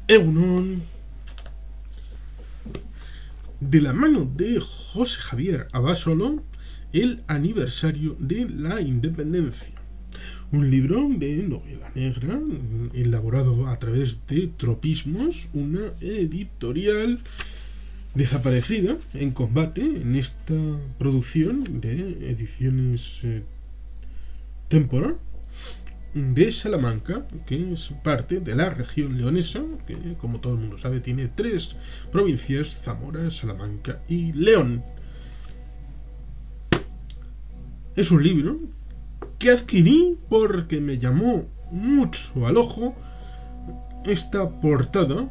Eunon, de la mano de José Javier Abasolo, el aniversario de la independencia. Un libro de novela negra elaborado a través de Tropismos, una editorial desaparecida en combate en esta producción de ediciones Tempora de Salamanca, que es parte de la región leonesa, que como todo el mundo sabe tiene 3 provincias: Zamora, Salamanca y León. Es un libro que adquirí porque me llamó mucho al ojo esta portada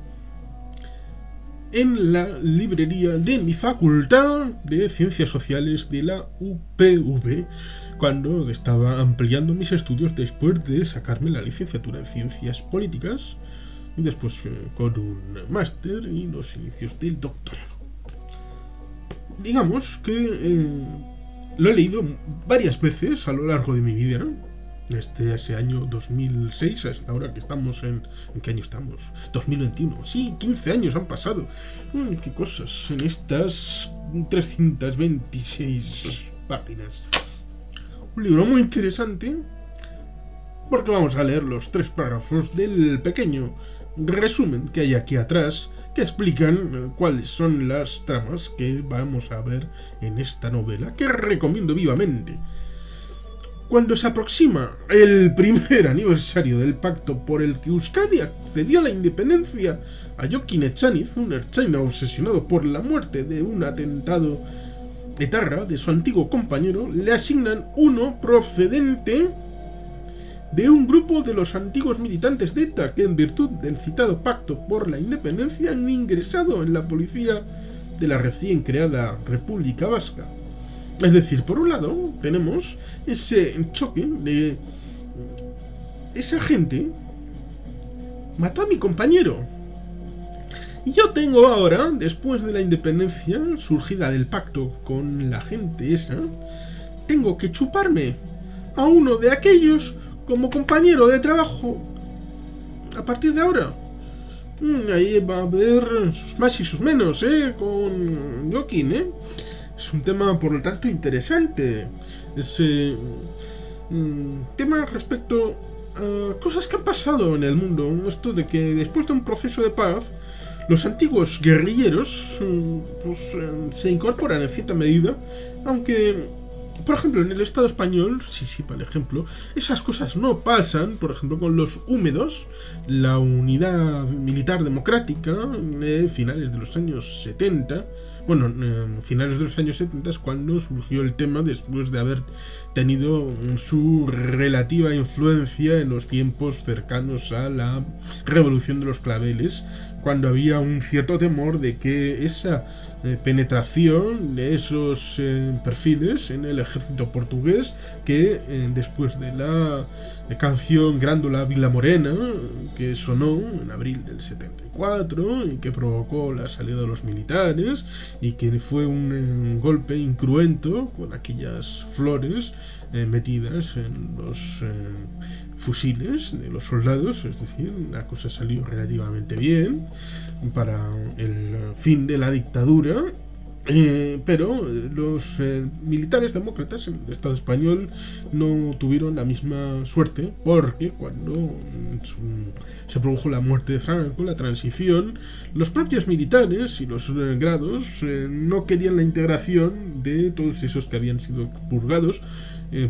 en la librería de mi facultad de Ciencias Sociales de la UPV, cuando estaba ampliando mis estudios después de sacarme la licenciatura en Ciencias Políticas y después con un máster y los inicios del doctorado. Digamos que lo he leído varias veces a lo largo de mi vida, desde ese año 2006 hasta ahora que estamos ¿en qué año estamos? 2021. Sí, 15 años han pasado. Qué cosas en estas 326 páginas. Un libro muy interesante porque vamos a leer los 3 párrafos del pequeño resumen que hay aquí atrás, que explican cuáles son las tramas que vamos a ver en esta novela, que recomiendo vivamente. Cuando se aproxima el primer aniversario del pacto por el que Euskadi accedió a la independencia, a Jokin Echaniz, un ertzaina obsesionado por la muerte de un atentado etarra de su antiguo compañero, le asignan uno procedente de un grupo de los antiguos militantes de ETA que, en virtud del citado pacto por la independencia, han ingresado en la policía de la recién creada República Vasca. Es decir, por un lado tenemos ese choque de esa gente mató a mi compañero, y yo tengo ahora, después de la independencia surgida del pacto con la gente esa, tengo que chuparme a uno de aquellos como compañero de trabajo a partir de ahora. Ahí va a haber sus más y sus menos, con Jokin, Es un tema, por lo tanto, interesante. Es tema respecto a cosas que han pasado en el mundo. Esto de que después de un proceso de paz, los antiguos guerrilleros se incorporan en cierta medida, aunque, por ejemplo, en el Estado español, sí, por ejemplo, esas cosas no pasan, por ejemplo, con los húmedos, la unidad militar democrática, finales de los años 70. Bueno, finales de los años 70 es cuando surgió el tema, después de haber tenido su relativa influencia en los tiempos cercanos a la Revolución de los Claveles, cuando había un cierto temor de que esa penetración de esos perfiles en el ejército portugués, que después de la canción Grándola Vila Morena, que sonó en abril del 74 y que provocó la salida de los militares y que fue un golpe incruento con aquellas flores metidas en los fusiles de los soldados, es decir, la cosa salió relativamente bien para el fin de la dictadura. Pero los militares demócratas en el Estado español no tuvieron la misma suerte, porque cuando se produjo la muerte de Franco, la transición, los propios militares y los grados no querían la integración de todos esos que habían sido purgados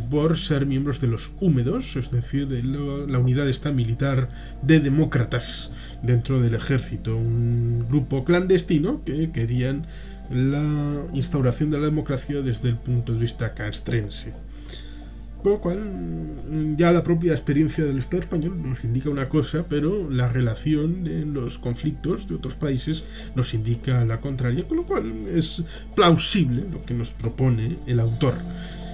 por ser miembros de los húmedos, es decir, de la unidad esta militar de demócratas dentro del ejército, un grupo clandestino que querían la instauración de la democracia desde el punto de vista castrense. Con lo cual, ya la propia experiencia del Estado español nos indica una cosa, pero la relación de los conflictos de otros países nos indica la contraria, con lo cual es plausible lo que nos propone el autor.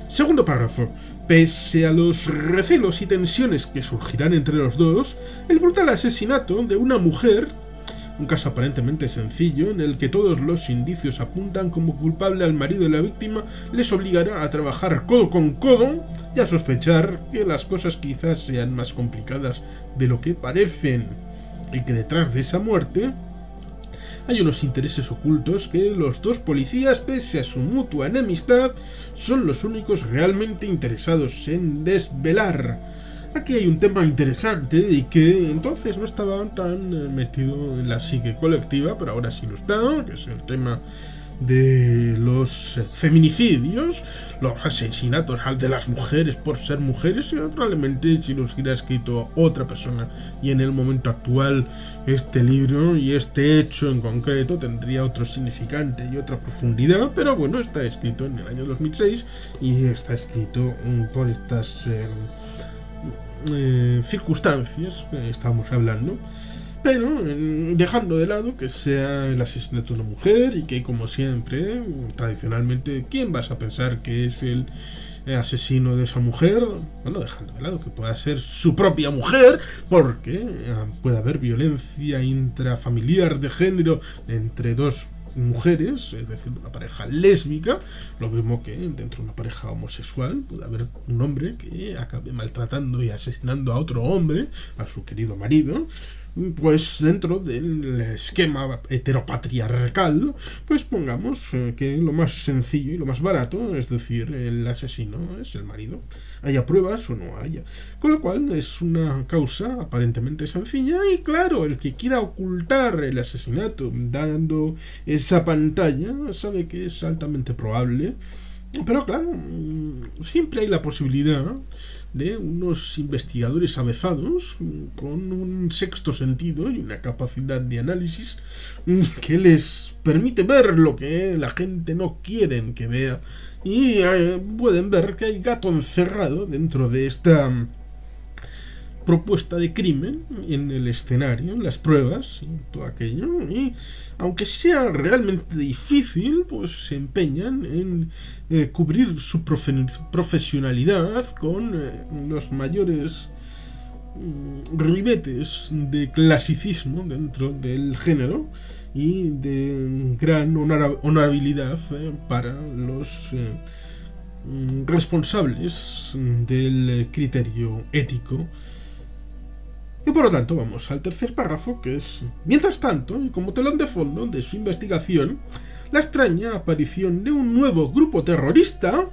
Segundo párrafo. Pese a los recelos y tensiones que surgirán entre los dos, el brutal asesinato de una mujer, un caso aparentemente sencillo en el que todos los indicios apuntan como culpable al marido de la víctima, les obligará a trabajar codo con codo y a sospechar que las cosas quizás sean más complicadas de lo que parecen. y que detrás de esa muerte hay unos intereses ocultos que los dos policías, pese a su mutua enemistad, son los únicos realmente interesados en desvelar. Aquí hay un tema interesante y que entonces no estaba tan metido en la psique colectiva, pero ahora sí lo está, que es el tema de los feminicidios, los asesinatos de las mujeres por ser mujeres. Probablemente si los hubiera escrito otra persona y en el momento actual este libro y este hecho en concreto tendría otro significante y otra profundidad, pero bueno, está escrito en el año 2006 y está escrito por estas circunstancias que estamos hablando. Pero dejando de lado que sea el asesinato de una mujer y que, como siempre, tradicionalmente, ¿quién vas a pensar que es el asesino de esa mujer? Bueno, dejando de lado que pueda ser su propia mujer, porque puede haber violencia intrafamiliar de género entre dos mujeres, es decir, una pareja lésbica, lo mismo que dentro de una pareja homosexual puede haber un hombre que acabe maltratando y asesinando a otro hombre, a su querido marido. Pues dentro del esquema heteropatriarcal, pues pongamos que lo más sencillo y lo más barato, es decir, el asesino es el marido, haya pruebas o no haya. Con lo cual es una causa aparentemente sencilla y claro, el que quiera ocultar el asesinato dando esa pantalla sabe que es altamente probable. Pero claro, siempre hay la posibilidad de unos investigadores avezados con un sexto sentido y una capacidad de análisis que les permite ver lo que la gente no quiere que vea y pueden ver que hay gato encerrado dentro de esta propuesta de crimen en el escenario, en las pruebas y todo aquello, y aunque sea realmente difícil, pues se empeñan en cubrir su profesionalidad con los mayores ribetes de clasicismo dentro del género y de gran honorabilidad para los responsables del criterio ético. Y por lo tanto vamos al tercer párrafo, que es: mientras tanto, y como telón de fondo de su investigación, la extraña aparición de un nuevo grupo terrorista,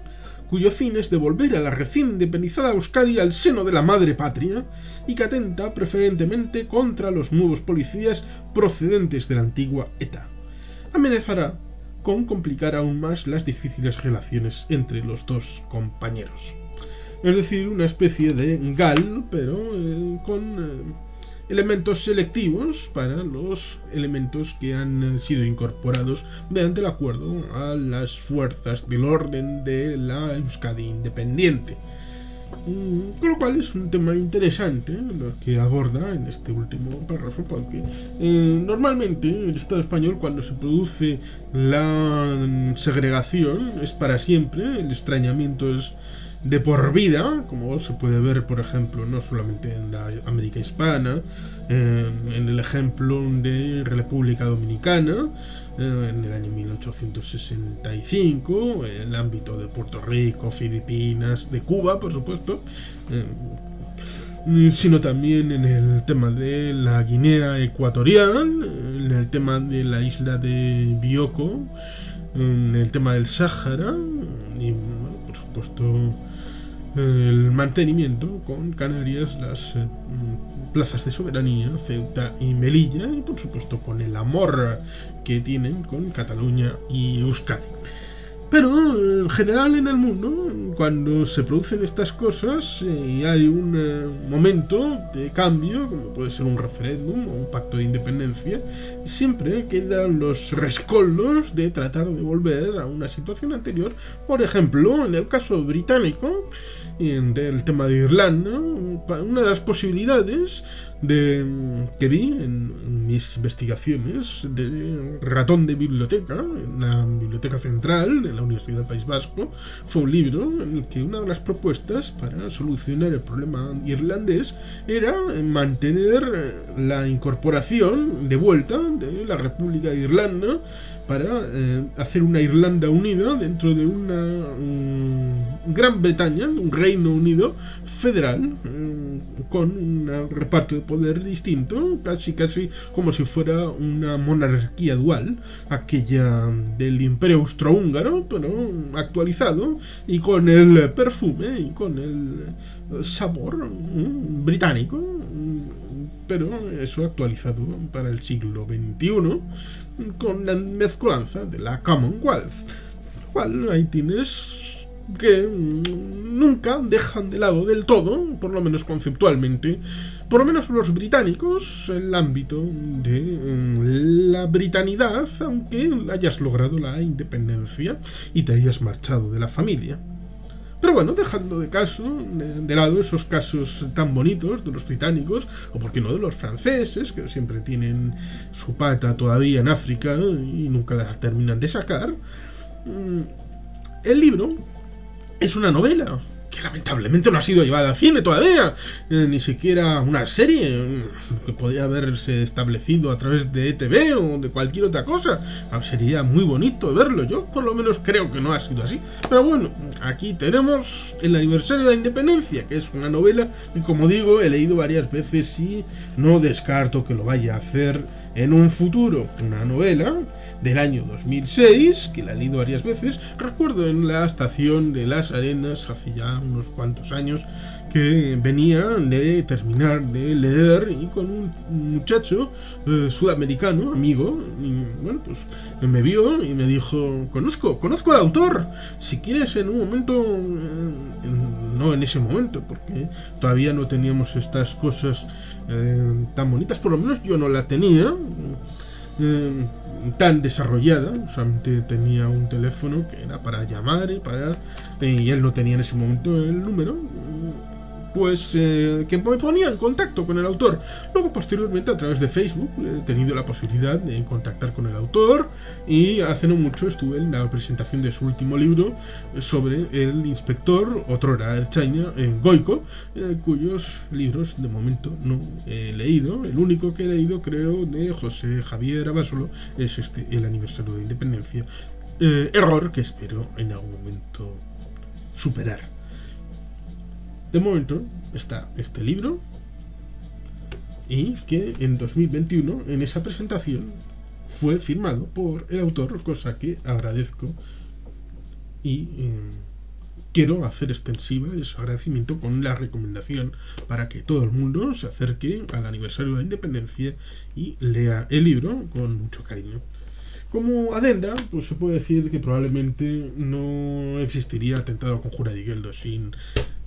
cuyo fin es devolver a la recién independizada Euskadi al seno de la madre patria, y que atenta preferentemente contra los nuevos policías procedentes de la antigua ETA. Amenazará con complicar aún más las difíciles relaciones entre los dos compañeros. Es decir, una especie de GAL, pero con elementos selectivos para los elementos que han sido incorporados mediante el acuerdo a las fuerzas del orden de la Euskadi independiente. Con lo cual es un tema interesante lo que aborda en este último párrafo, porque normalmente en el Estado español, cuando se produce la segregación, es para siempre, el extrañamiento es de por vida, como se puede ver, por ejemplo, no solamente en la América hispana, en el ejemplo de República Dominicana, en el año 1865, en el ámbito de Puerto Rico, Filipinas, de Cuba, por supuesto, sino también en el tema de la Guinea Ecuatorial, en el tema de la isla de Bioko, en el tema del Sáhara y, por supuesto, el mantenimiento con Canarias, las plazas de soberanía, Ceuta y Melilla, y por supuesto con el amor que tienen con Cataluña y Euskadi. Pero en general en el mundo, cuando se producen estas cosas y hay un momento de cambio, como puede ser un referéndum o un pacto de independencia, siempre quedan los rescoldos de tratar de volver a una situación anterior. Por ejemplo, en el caso británico, del tema de Irlanda, una de las posibilidades que vi en mis investigaciones de ratón de biblioteca, en la biblioteca central de la Universidad del País Vasco, fue un libro en el que una de las propuestas para solucionar el problema irlandés era mantener la incorporación de vuelta de la República de Irlanda para hacer una Irlanda unida dentro de Gran Bretaña, un Reino Unido federal, con un reparto de poder distinto, casi como si fuera una monarquía dual, aquella del Imperio Austrohúngaro, pero actualizado y con el perfume y con el sabor británico, pero eso actualizado para el siglo XXI con la mezcolanza de la Commonwealth. Cual ahí tienes que nunca dejan de lado del todo, por lo menos conceptualmente, por lo menos los británicos, el ámbito de la britanidad, aunque hayas logrado la independencia y te hayas marchado de la familia. Pero bueno, dejando de lado esos casos tan bonitos de los británicos, o por qué no de los franceses, que siempre tienen su pata todavía en África y nunca la terminan de sacar, el libro es una novela que lamentablemente no ha sido llevada al cine todavía, ni siquiera una serie que podría haberse establecido a través de ETV o de cualquier otra cosa. Sería muy bonito verlo, yo por lo menos creo que no ha sido así. Pero bueno, aquí tenemos el aniversario de la independencia, que es una novela que, como digo, he leído varias veces y no descarto que lo vaya a hacer en un futuro. Una novela del año 2006, que la he leído varias veces. Recuerdo en la estación de Las Arenas, hace ya unos cuantos años, que venía de terminar de leer y con un muchacho sudamericano, amigo, y bueno, pues me vio y me dijo: conozco al autor, si quieres en un momento, no en ese momento, porque todavía no teníamos estas cosas tan bonitas, por lo menos yo no la tenía tan desarrollada, solamente tenía un teléfono que era para llamar y él no tenía en ese momento el número, pues que me ponía en contacto con el autor. Luego, posteriormente, a través de Facebook he tenido la posibilidad de contactar con el autor, y hace no mucho estuve en la presentación de su último libro sobre el inspector otrora Ertzaina Goiko, cuyos libros de momento no he leído. El único que he leído, creo, de José Javier Abasolo es el aniversario de Independencia, error que espero en algún momento superar. De momento está este libro, y que en 2021, en esa presentación, fue firmado por el autor, cosa que agradezco, y quiero hacer extensiva ese agradecimiento con la recomendación para que todo el mundo se acerque al aniversario de la independencia y lea el libro con mucho cariño. Como adenda, pues se puede decir que probablemente no existiría Atentado con Jura y Geldo sin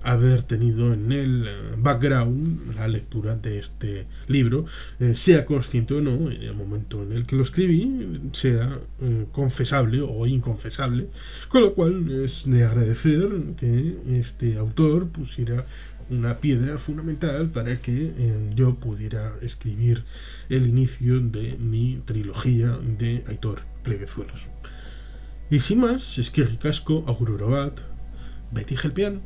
haber tenido en el background la lectura de este libro, sea consciente o no, en el momento en el que lo escribí, sea confesable o inconfesable, con lo cual es de agradecer que este autor pusiera una piedra fundamental para que yo pudiera escribir el inicio de mi trilogía de Aitor Pleguezuelos. Y sin más, es que ricasco, auguro bat, Betty Gelpian.